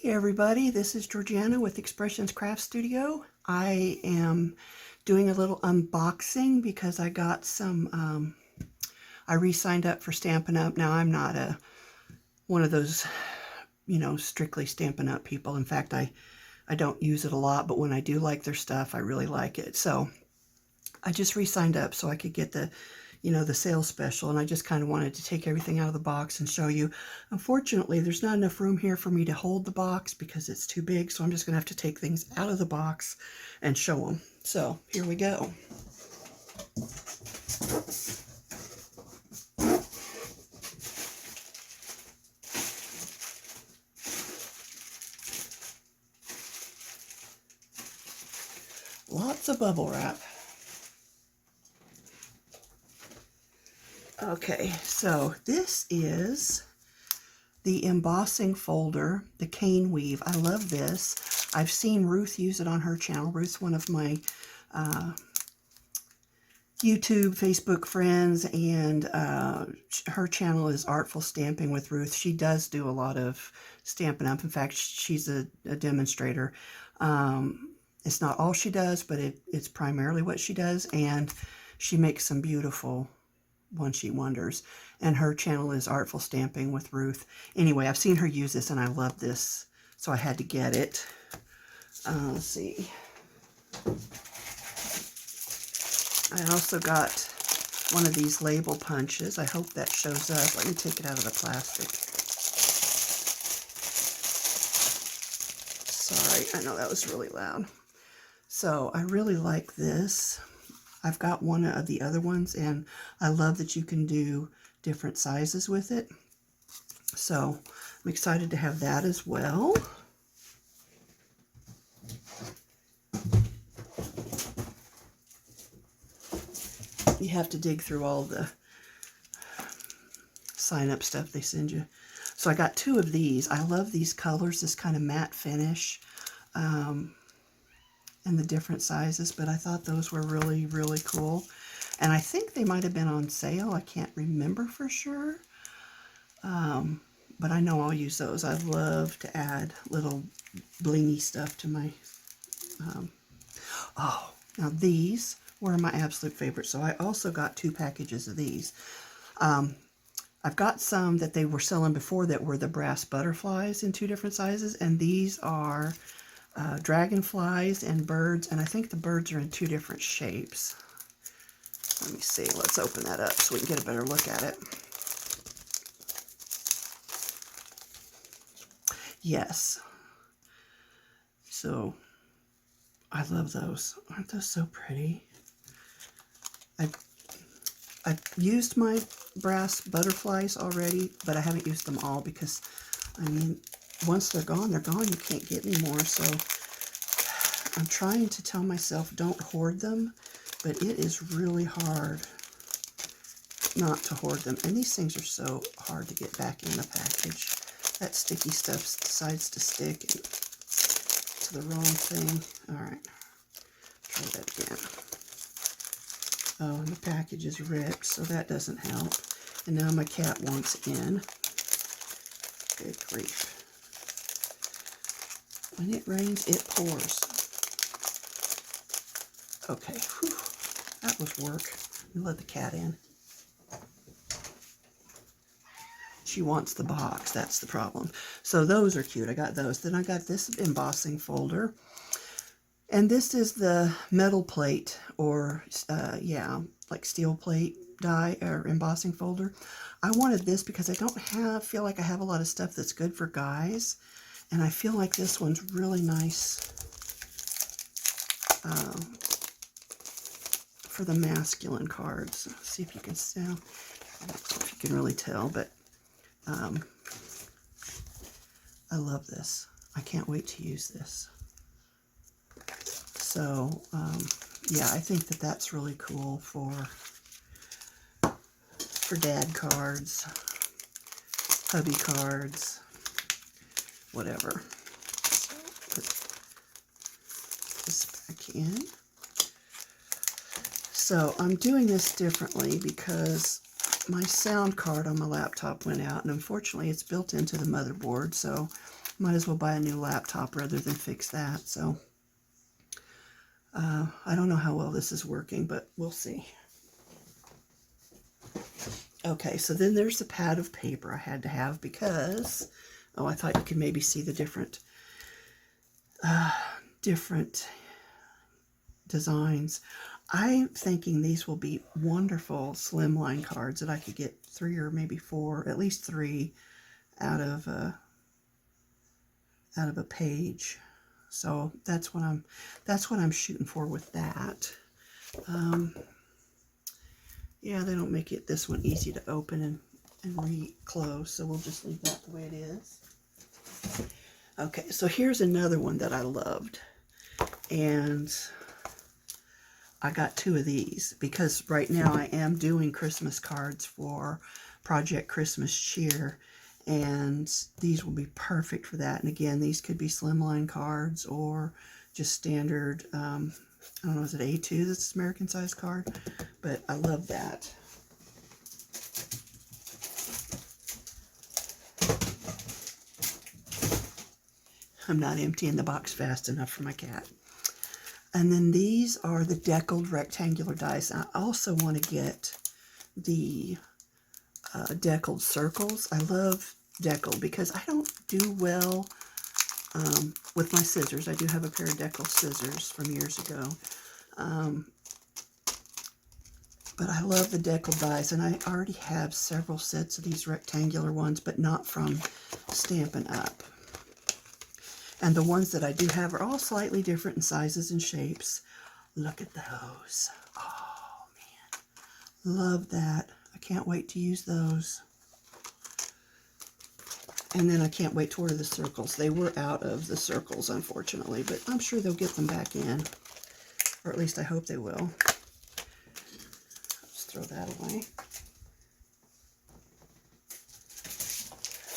Hey everybody, this is Georgiana with Expressions Craft Studio. I am doing a little unboxing because I got some, I re-signed up for Stampin' Up. Now I'm not one of those, strictly Stampin' Up people. In fact, I don't use it a lot, but when I do like their stuff, I really like it. So I just re-signed up so I could get the sales special, and I just kind of wanted to take everything out of the box and show you. Unfortunately, there's not enough room here for me to hold the box because it's too big, so I'm just going to have to take things out of the box and show them. So here we go. Lots of bubble wrap. Okay, so this is the embossing folder, the cane weave. I love this. I've seen Ruth use it on her channel. Ruth's one of my YouTube, Facebook friends, and her channel is Artful Stamping with Ruth. She does do a lot of Stampin' Up. In fact, she's a demonstrator. It's not all she does, but it's primarily what she does, and she makes some beautiful one-sheet wonders, and her channel is Artful Stamping with Ruth. Anyway, I've seen her use this and I love this, so I had to get it. Let's see. I also got one of these label punches. I hope that shows up. Let me take it out of the plastic. Sorry, I know that was really loud. So I really like this. I've got one of the other ones, and I love that you can do different sizes with it. So I'm excited to have that as well. You have to dig through all the sign-up stuff they send you. So I got two of these. I love these colors, this kind of matte finish. And the different sizes, but I thought those were really, really cool. And I think they might have been on sale. I can't remember for sure. But I know I'll use those. I love to add little blingy stuff to my... Oh, now these were my absolute favorite. So I also got 2 packages of these. I've got some that they were selling before that were the brass butterflies in 2 different sizes. And these are... dragonflies and birds, and I think the birds are in 2 different shapes. Let me see, let's open that up so we can get a better look at it. Yes. So, I love those. Aren't those so pretty? I've used my brass butterflies already, but I haven't used them all because, I mean, once they're gone, you can't get any more. So I'm trying to tell myself don't hoard them, but it is really hard not to hoard them. And these things are so hard to get back in the package. That sticky stuff decides to stick to the wrong thing. All right, try that again. Oh, and the package is ripped, so that doesn't help. And now my cat wants in. Good grief. When it rains, it pours. Okay, whew, that was work. Let me let the cat in. She wants the box, that's the problem. So those are cute, I got those. Then I got this embossing folder. And this is the metal plate, or like steel plate die or embossing folder. I wanted this because I don't feel like I have a lot of stuff that's good for guys. And I feel like this one's really nice for the masculine cards. Let's see if you can tell. I don't know if you can really tell, but I love this. I can't wait to use this. So, yeah, I think that that's really cool for dad cards, hubby cards, whatever. So put this back in. So I'm doing this differently because my sound card on my laptop went out, and unfortunately it's built into the motherboard, so might as well buy a new laptop rather than fix that. So I don't know how well this is working, but we'll see. Okay, so then there's the pad of paper I had to have because, oh, I thought you could maybe see the different designs. I'm thinking these will be wonderful slimline cards that I could get 3 or maybe 4, at least 3 out of a page. So that's what I'm shooting for with that. Yeah, they don't make this one easy to open and re-close, so we'll just leave that the way it is. Okay, so here's another one that I loved, and I got 2 of these because right now I am doing Christmas cards for Project Christmas Cheer, and these will be perfect for that. And again, these could be slimline cards or just standard, I don't know, is it A2 that's American size card? But I love that. I'm not emptying the box fast enough for my cat. And then these are the deckled rectangular dice. I also want to get the deckled circles. I love deckled because I don't do well with my scissors. I do have a pair of deckled scissors from years ago. But I love the deckled dies, and I already have several sets of these rectangular ones, but not from Stampin' Up. And the ones that I do have are all slightly different in sizes and shapes. Look at those. Oh, man. Love that. I can't wait to use those. And then I can't wait to order the circles. They were out of the circles, unfortunately, but I'm sure they'll get them back in. Or at least I hope they will. Let's throw that away.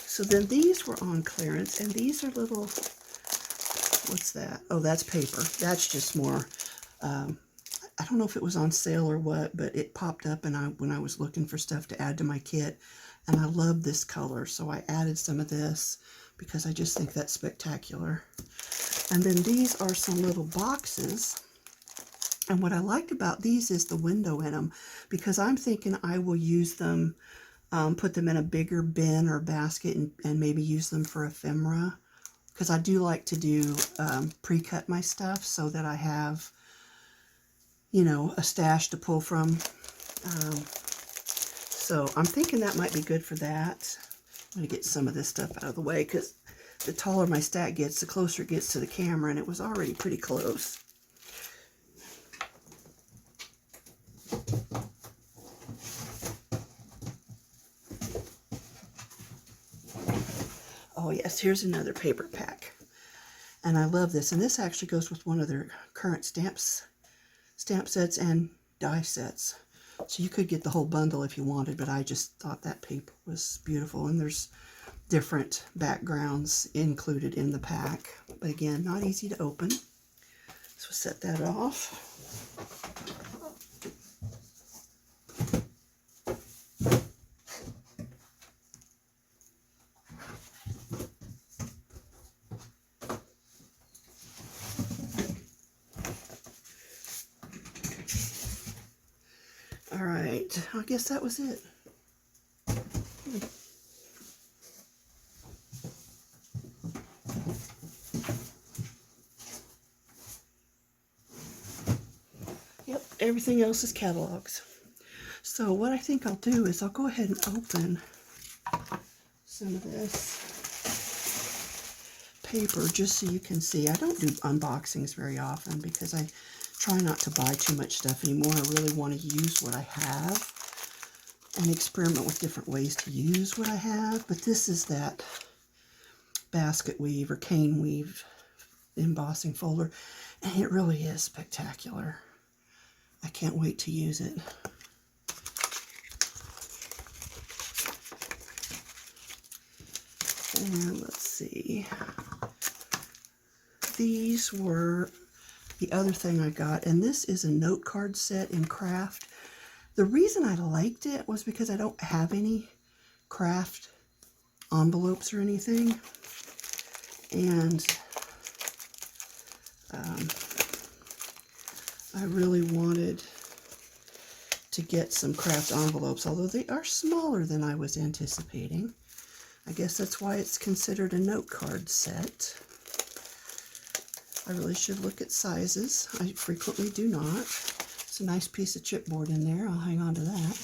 So then these were on clearance, and these are little, what's that? Oh, that's paper. That's just more, I don't know if it was on sale or what, but it popped up when I was looking for stuff to add to my kit, and I love this color, so I added some of this because I just think that's spectacular. And then these are some little boxes, and what I liked about these is the window in them, because I'm thinking I will use them, put them in a bigger bin or basket and maybe use them for ephemera, because I do like to do pre-cut my stuff so that I have, you know, a stash to pull from. So I'm thinking that might be good for that. I'm going to get some of this stuff out of the way because the taller my stack gets, the closer it gets to the camera, and it was already pretty close. Oh yes, here's another paper pack. And I love this. And this actually goes with one of their current stamp sets and die sets. So you could get the whole bundle if you wanted, but I just thought that paper was beautiful. And there's different backgrounds included in the pack. But again, not easy to open. So we'll set that off. All right, I guess that was it. Yep, everything else is catalogs. So what I think I'll do is I'll go ahead and open some of this paper just so you can see. I don't do unboxings very often because I try not to buy too much stuff anymore. I really want to use what I have and experiment with different ways to use what I have. But this is that basket weave or cane weave embossing folder, and it really is spectacular. I can't wait to use it. And let's see. These were the other thing I got, and this is a note card set in craft. The reason I liked it was because I don't have any craft envelopes or anything. And I really wanted to get some craft envelopes, although they are smaller than I was anticipating. I guess that's why it's considered a note card set. I really should look at sizes. I frequently do not. It's a nice piece of chipboard in there. I'll hang on to that.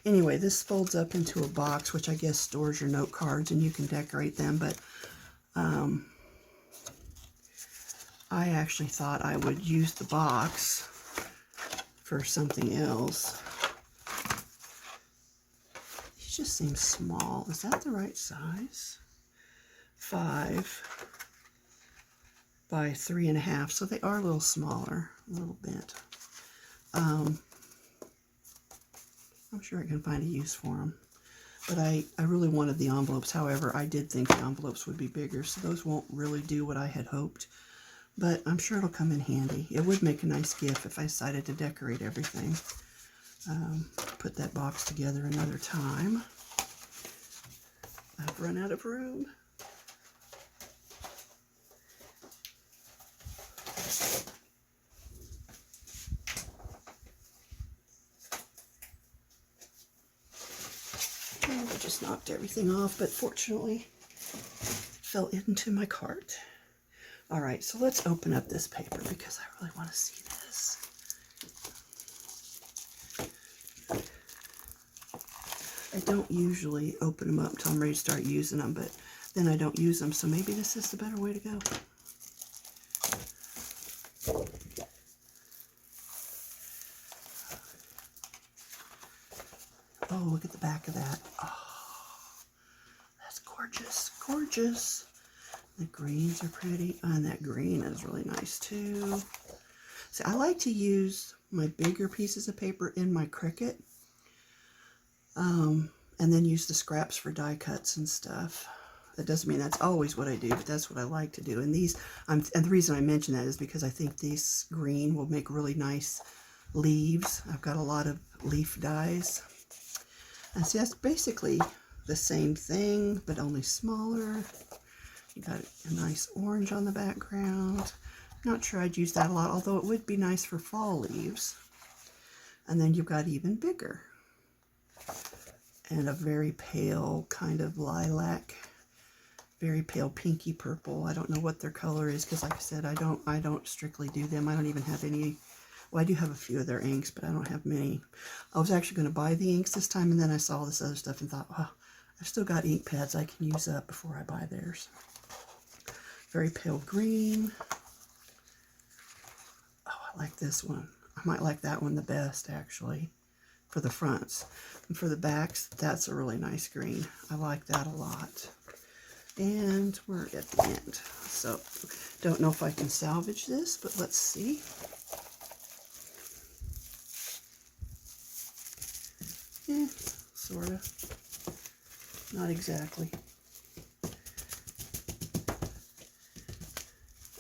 Anyway, this folds up into a box, which I guess stores your note cards and you can decorate them, but I actually thought I would use the box for something else. These just seem small. Is that the right size? 5 by 3.5, so they are a little smaller, a little bit. I'm sure I can find a use for them. But I really wanted the envelopes. However, I did think the envelopes would be bigger, so those won't really do what I had hoped. But I'm sure it'll come in handy. It would make a nice gift if I decided to decorate everything. Put that box together another time. I've run out of room. I just knocked everything off, but fortunately it fell into my cart. All right, so let's open up this paper because I really want to see this. I don't usually open them up until I'm ready to start using them, but then I don't use them, so maybe this is the better way to go. Oh, look at the back of that. Oh, that's gorgeous, gorgeous. The greens are pretty, and that green is really nice too. See, I like to use my bigger pieces of paper in my Cricut, and then use the scraps for die cuts and stuff. That doesn't mean that's always what I do, but that's what I like to do. And these, and the reason I mention that is because I think these green will make really nice leaves. I've got a lot of leaf dies. And see, that's basically the same thing, but only smaller. You got a nice orange on the background. Not sure I'd use that a lot, although it would be nice for fall leaves. And then you've got even bigger. And a very pale kind of lilac, very pale pinky purple. I don't know what their color is because, like I said, I don't strictly do them. I don't even have any. Well, I do have a few of their inks, but I don't have many. I was actually going to buy the inks this time, and then I saw this other stuff and thought, oh, I've still got ink pads I can use up before I buy theirs. Very pale green. Oh, I like this one. I might like that one the best, actually, for the fronts. And for the backs, that's a really nice green. I like that a lot. And we're at the end. So, don't know if I can salvage this, but let's see. Sort of. Not exactly.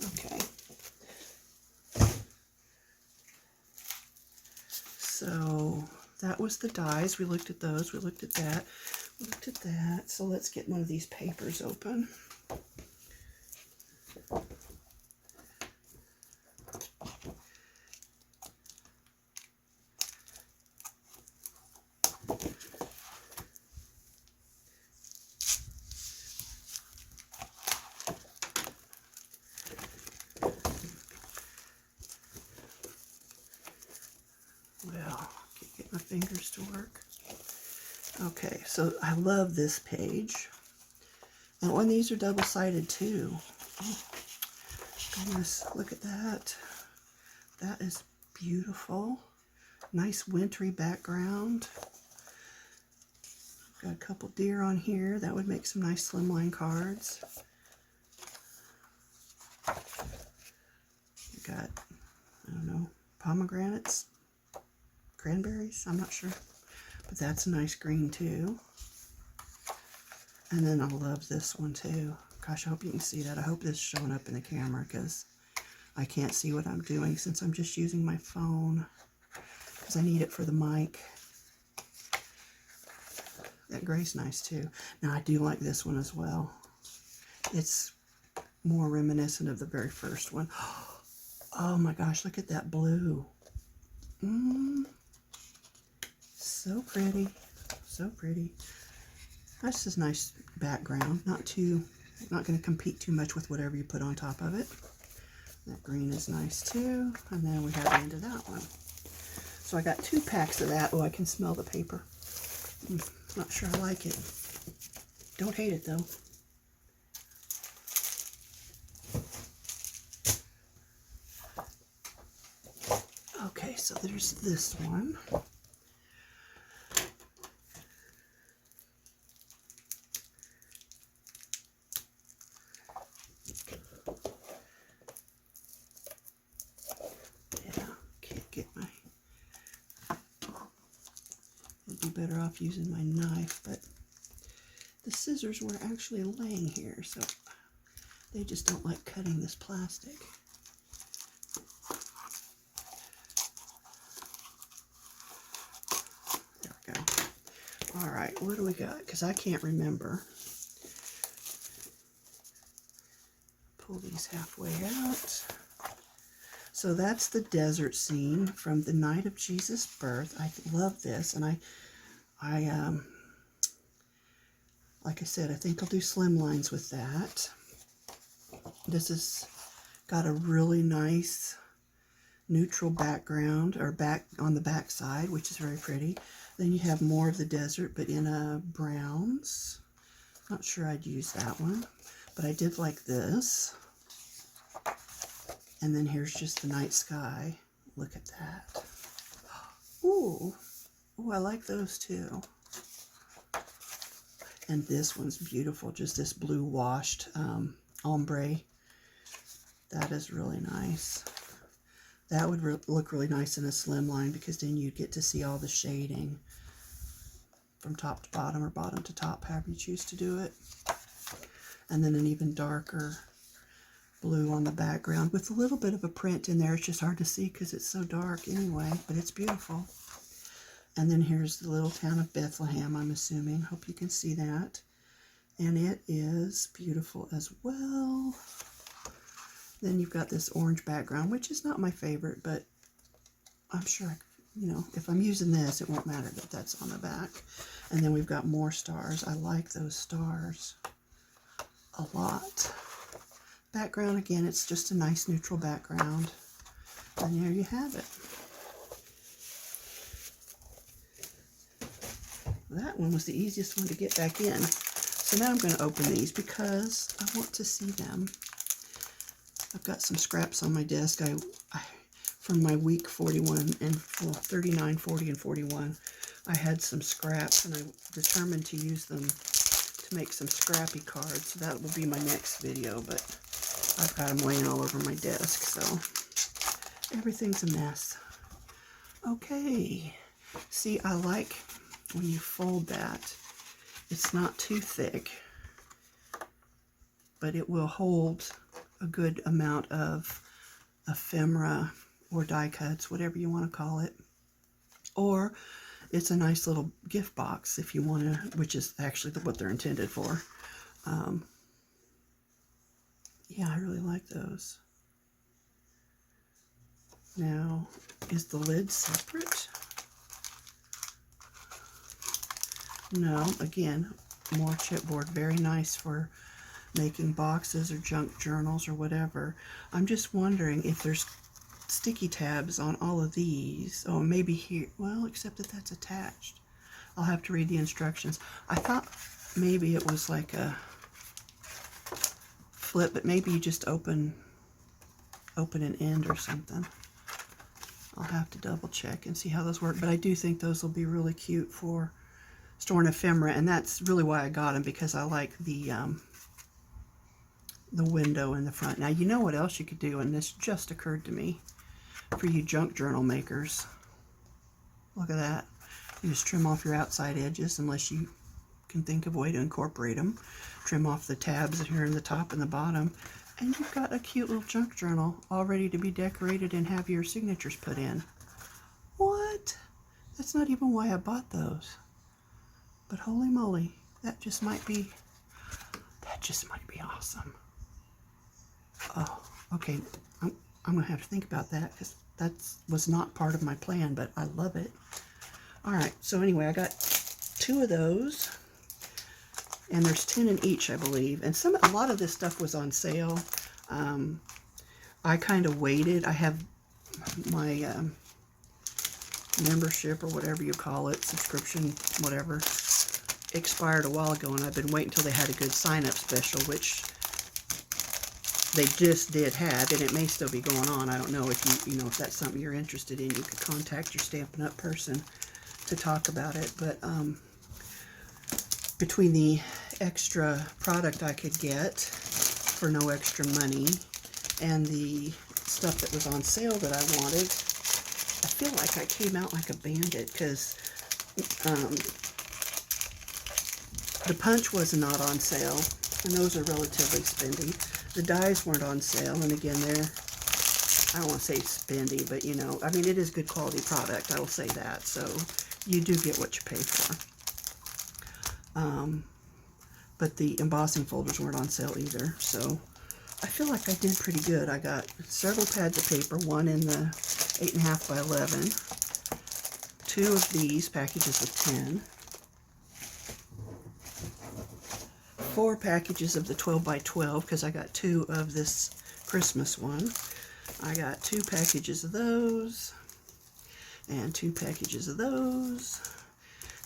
Okay. So that was the dies. We looked at those. We looked at that. We looked at that. So let's get one of these papers open. Well, can't get my fingers to work. Okay, so I love this page. And when these are double-sided too. Oh, goodness, look at that. That is beautiful. Nice wintry background. Got a couple deer on here. That would make some nice slimline cards. You got, I don't know, pomegranates, cranberries, I'm not sure. But that's a nice green too. And then I love this one too. Gosh, I hope you can see that. I hope this is showing up in the camera because I can't see what I'm doing since I'm just using my phone because I need it for the mic. That gray's nice too. Now I do like this one as well. It's more reminiscent of the very first one. Oh my gosh, look at that blue. So pretty. So pretty. That's just a nice background. Not going to compete too much with whatever you put on top of it. That green is nice too. And then we have the end of that one. So I got 2 packs of that. Oh, I can smell the paper. Not sure I like it. Don't hate it though. Okay, so there's this one. Yeah, can't get my... I'd be better off using my knife, but the scissors were actually laying here, so they just don't like cutting this plastic. There we go. All right, what do we got? Because I can't remember. Pull these halfway out. So that's the desert scene from the night of Jesus' birth. I love this, and I like I said, I think I'll do slim lines with that. This has got a really nice neutral background, or back on the back side, which is very pretty. Then you have more of the desert, but in a browns. Not sure I'd use that one, but I did like this. And then here's just the night sky. Look at that. Ooh, ooh, I like those too. And this one's beautiful, just this blue washed ombre. That is really nice. That would look really nice in a slim line, because then you'd get to see all the shading from top to bottom, or bottom to top, however you choose to do it. And then an even darker blue on the background with a little bit of a print in there. It's just hard to see because it's so dark anyway, but it's beautiful. And then here's the little town of Bethlehem, I'm assuming. Hope you can see that. And it is beautiful as well. Then you've got this orange background, which is not my favorite, but I'm sure, you know, if I'm using this, it won't matter that that's on the back. And then we've got more stars. I like those stars a lot. Background, again, it's just a nice neutral background. And there you have it. That one was the easiest one to get back in. So now I'm going to open these because I want to see them. I've got some scraps on my desk. I from my week 41 and 39, 40, and 41, I had some scraps, and I determined to use them to make some scrappy cards. So that will be my next video, but I've got them laying all over my desk, so everything's a mess. Okay, see, I like when you fold that, it's not too thick, but it will hold a good amount of ephemera or die cuts, whatever you want to call it. Or it's a nice little gift box if you want to, which is actually what they're intended for. Yeah, I really like those. Now, is the lid separate? No, again, more chipboard. Very nice for making boxes or junk journals or whatever. I'm just wondering if there's sticky tabs on all of these. Oh, maybe here. Well, except that that's attached. I'll have to read the instructions. I thought maybe it was like a flip, but maybe you just open an end or something. I'll have to double check and see how those work, but I do think those will be really cute for storing ephemera, and that's really why I got them, because I like the window in the front. Now, you know what else you could do, and this just occurred to me, for you junk journal makers. Look at that. You just trim off your outside edges, unless you can think of a way to incorporate them. Trim off the tabs here in the top and the bottom, and you've got a cute little junk journal all ready to be decorated and have your signatures put in. What? That's not even why I bought those. But holy moly, that just might be just might be awesome. Oh, okay. I'm going to have to think about that because that was not part of my plan, but I love it. All right, so anyway, I got 2 of those, and there's 10 in each, I believe. And a lot of this stuff was on sale. I kind of waited. I have my membership, or whatever you call it, subscription, whatever, expired a while ago, and I've been waiting until they had a good sign-up special, which they just did have, and it may still be going on. I don't know if you know, if that's something you're interested in, you could contact your Stampin' Up person to talk about it. But between the extra product I could get for no extra money and the stuff that was on sale that I wanted, I feel like I came out like a bandit, because the punch was not on sale, and those are relatively spendy. The dies weren't on sale, and again, they're, I don't want to say spendy, but you know, I mean, it is good quality product, I will say that, so you do get what you pay for. But the embossing folders weren't on sale either, so I feel like I did pretty good. I got several pads of paper, one in the 8.5 by 11, 2 of these packages of 10, 4 packages of the 12 by 12, because I got 2 of this Christmas one. I got 2 packages of those, and 2 packages of those,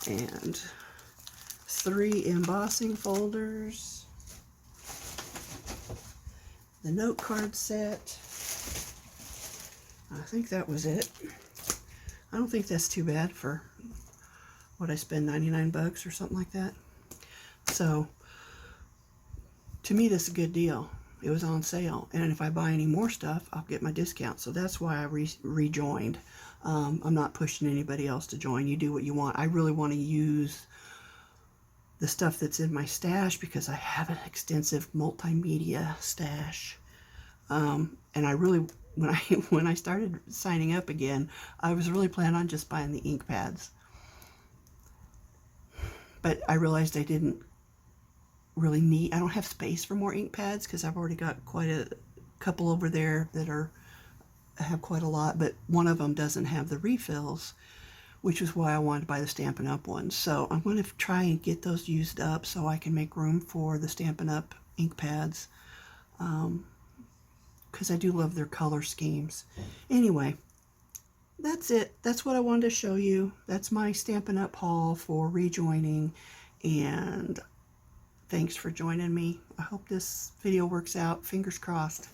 and 3 embossing folders, the note card set. I think that was it. I don't think that's too bad for what I spend, 99 bucks or something like that. So to me, that's a good deal. It was on sale, and if I buy any more stuff, I'll get my discount. So that's why I rejoined. I'm not pushing anybody else to join. You do what you want. I really want to use the stuff that's in my stash because I have an extensive multimedia stash. And I really, when I started signing up again, I was really planning on just buying the ink pads. But I realized I didn't really need, I don't have space for more ink pads because I've already got quite a couple over there that have quite a lot, but one of them doesn't have the refills, which is why I wanted to buy the Stampin' Up ones. So I'm going to try and get those used up so I can make room for the Stampin' Up ink pads, because I do love their color schemes. Anyway, that's it. That's what I wanted to show you. That's my Stampin' Up haul for rejoining, and thanks for joining me. I hope this video works out. Fingers crossed.